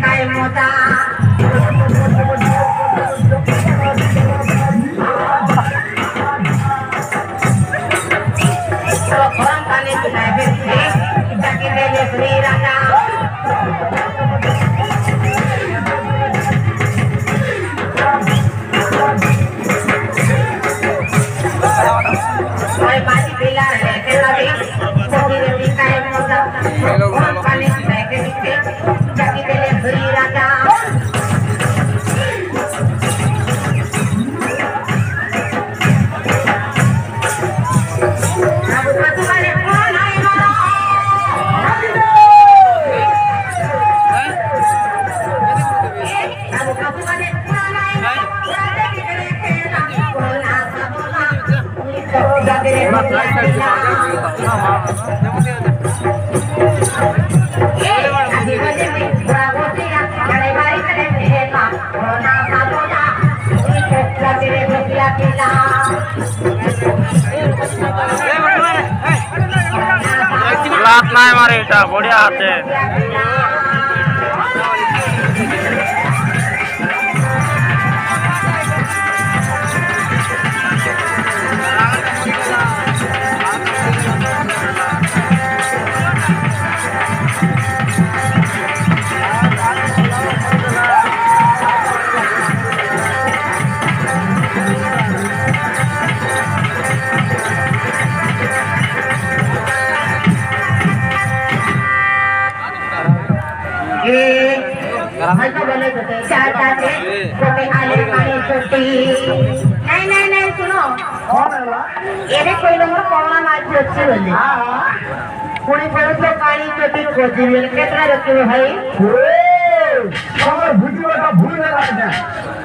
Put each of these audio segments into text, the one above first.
काय मोजा orang kali kita berhenti kita kita beri rasa Oi mati bila leher lagi jadi lebih kaya moza orang kali kita berhenti kita kita beri rasa लात नहीं मारे इटा बढ़िया हाथे नहीं सुनो ये कोई लोग कौन आज अच्छी बोली पुणी पड़ो तो काली चोटी खोजी मिल कितना रखे हो भाई खबर भूजिवा का भूल ना लगा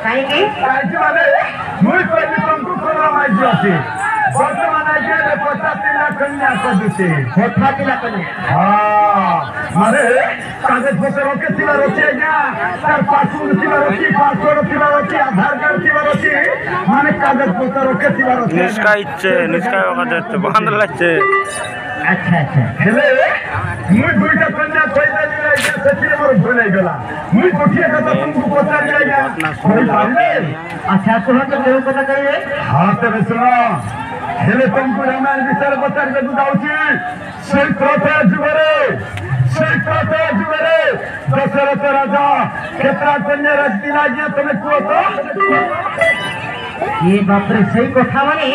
काहे की काहे माने मुई पहले तुमको खबर मार दिया वर्तमान आइए 50 लाख कन्या कर देते 50 लाख कन्या हां मारे कागज पत्र रोके सिवा रोके ना सर पासपोर्ट सिवा रोके पासपोर्ट सिवा रोके आधार कार्ड सिवा रोके माने कागज पत्र रोके सिवा रोके निष्का वखत बांध लच्छे अच्छा हेले मुई दुईटा कन्या पैदा दिला या सचिन मोर भूल गला मुई कोठिया का तो तुमको पता जाएगा कोई पाले अच्छा सुनो तो मेरे को पता करिए हां तो सुनो हेले तुमको रामायण विचार बता के बुझाउची সেই কথা जुबरे दशरथ राजा केतरा कन्या रख दिला जे तमे को तो ये बाप रे सही কথা মানে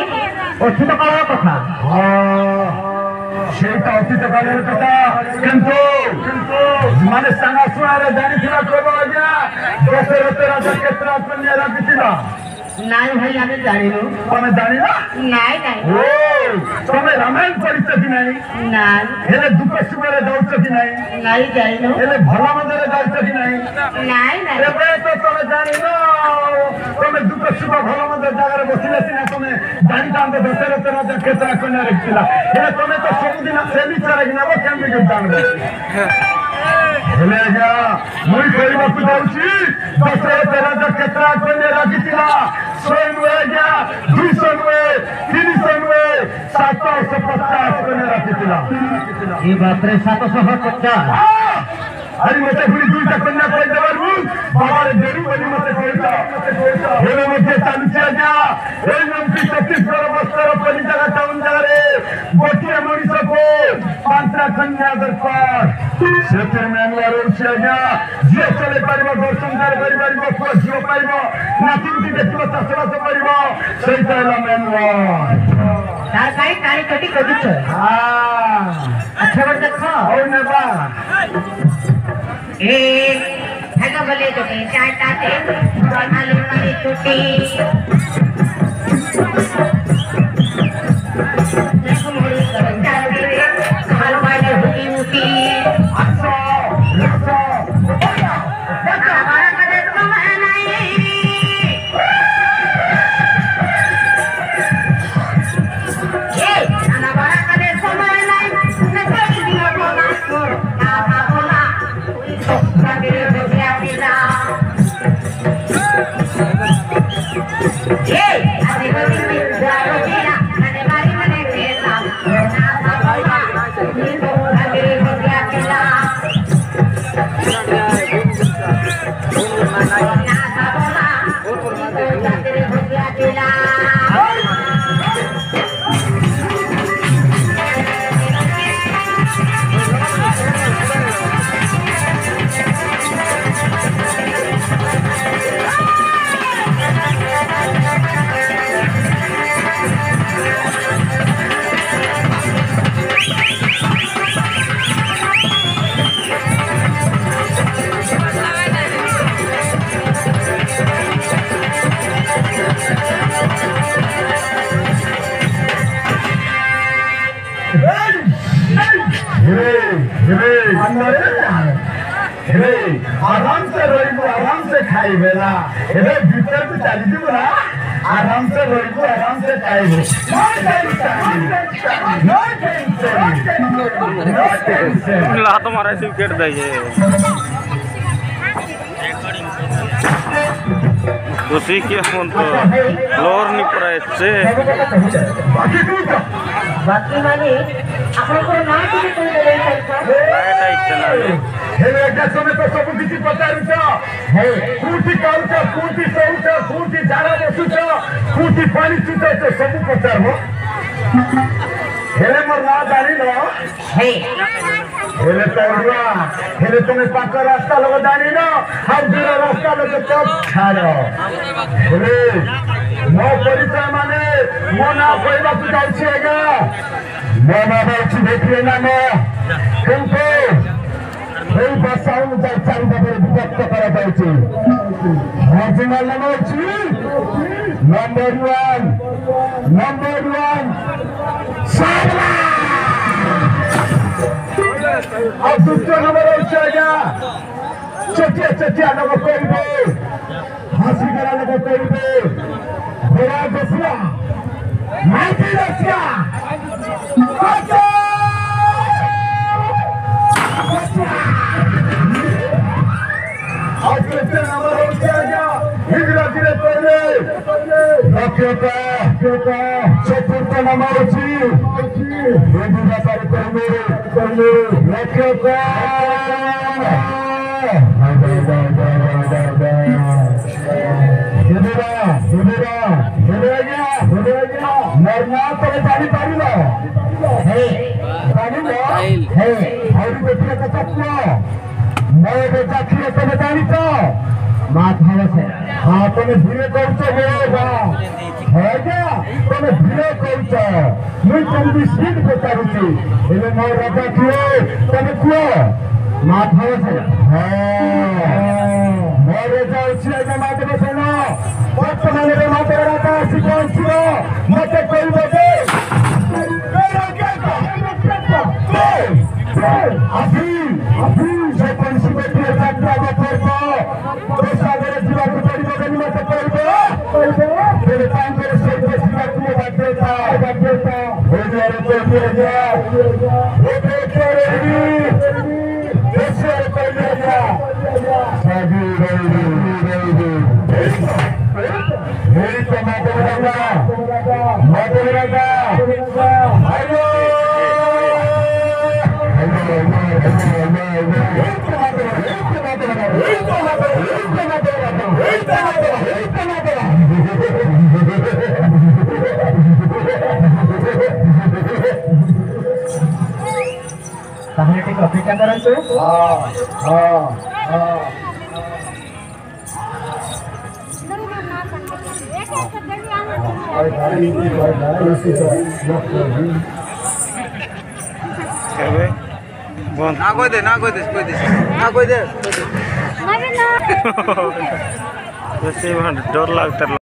অতীত কালের কথা हां সেটা অতীত কালের কথা কিন্তু মানে সাঙ্গা শুনারে জানিছিলা কবে আজা দশরথ রাজা কেতরা কন্যা রাখ দিলা নাই ভাই আমি জানি না তুমি জানি না নাই নাই ও তুমি রামায়ণ পড়িছ কি নাই না হেলে দুঃখ সুখরে যাউছ কি নাই নাই জানি না হেলে ভালো মন্দরে যাউছ কি নাই নাই নাই এবে তো তুমি জানি না তুমি দুঃখ সুখ ভালো মন্দ জায়গায় বসিলে সিনা তুমি জানিতাম যে দশরথ রাজা কেতরা কন্যা রাখছিলা হেলে তুমি তো ସବୁଦିନ ସେମିତି ଚାଲିକି ନେବ କେମିତି ଜାଣିବ ହେଲେ ଆଜ୍ଞା ମୁଇଁ କହିବାକୁ ଯାଉଛି ଦଶରଥ ରାଜା କେତରା କନ୍ୟା ରାଖିଥିଲା 100 ନୁହେଁ ଆଜ୍ଞା 200 ନୁହେଁ 300 ନୁହେଁ 750 କନ୍ୟା ରାଖିଥିଲା ये बाप रे 750 अरे मते पुरी दुईटा कन्या कोई देवारू बाबारे देरू बनी मते कोइता हेले मते चालुची आज्ञा ए नमकी छत्तीसगढ़ बस्तर पली जगह टाउन जगह गोटिया मनीष को पांचटा कन्या दरकार सेते मेनवार उठी आज्ञा जे चले परिबो दर्शन कर परिबो को जीव परिबो नातिंती देखिबो चाषबास परिबो सेइता ହେଲା मेनवार तार काई काई कटी कटी छ हां अच्छा बड़ देखो हो नेबा ए हैगा भले तो कहीं चाहता थे आलू वाली टूटी देखो मोरी करता रे हाल वाली हुई मुटी अच्छा अच्छा हमारा कदे समय नहीं ए हमारा कदे समय नहीं न कोई दिया बोला ना बोला आराम से रही आराम से खाई बेला भीतर तो चली जीव ना आराम से रही आराम से खाई हाथ मारा विकेट दे खुशी के मन तो लोर नहीं पड़े बाकी माने आपण को ना किती कोण देले लाइट आइछ ना हेले एकदा समय तो सब किछि पचारुछ हे कुटी काउछ कुटी सौछ कुटी झाडा बसुछ कुटी पानी चुछ सब पचार हो हेले मोर ना जानी न हे हेले तोड़वा हेले तुमे पाक रास्ता लग जानी न हम दूर रास्ता लग चप छाड़ो हेले मो परिचय माने मो ना कहबा तू जाउछेगा मो ना बाउछि देखिए ना मो किंतु এই বাসাউন যার চারিদিকে বিভক্ত করা হয়েছে অরিজিনাল নাম হচ্ছে নাম্বার 1 সাবলা আর দুটো নম্বর হচ্ছে আগে চটিয়া নাম করবে হাসি করা নাম করবে ঘোড়া বসরা মাটি বসরা চতুর্থ নাম্বার হচ্ছে মরনা তবে জানি পারিল জানিল দেখলে কথা मैं जाती तुम्हें जानी तो बात भाव से हाँ तुम्हें धीरे कर है क्या तुम्हें धीरे कर मुझे तुम भी स्पीड पे करूँगी इन्हें मैं रखा क्यों तुम्हें क्यों बात भाव से मेरे जाओ छिए के माते बसे ना बहुत तुम्हारे के माते रहता है सिकौन छियो मत कोई बजे मेरा क्या अभी से पंचमेटी जात्रा बफर को सागर जीवा को पड़ी बगल में तो पड़बो तेरे काम करे से जीवा को बाध्यता हो गया रे तो गया वो देखो रे ऐसे कर दिया सभी गई मेरी तो माता लगा हेलो তাহলে ঠিক অপেক্ষা করেন তো ना कोई दे डर लगता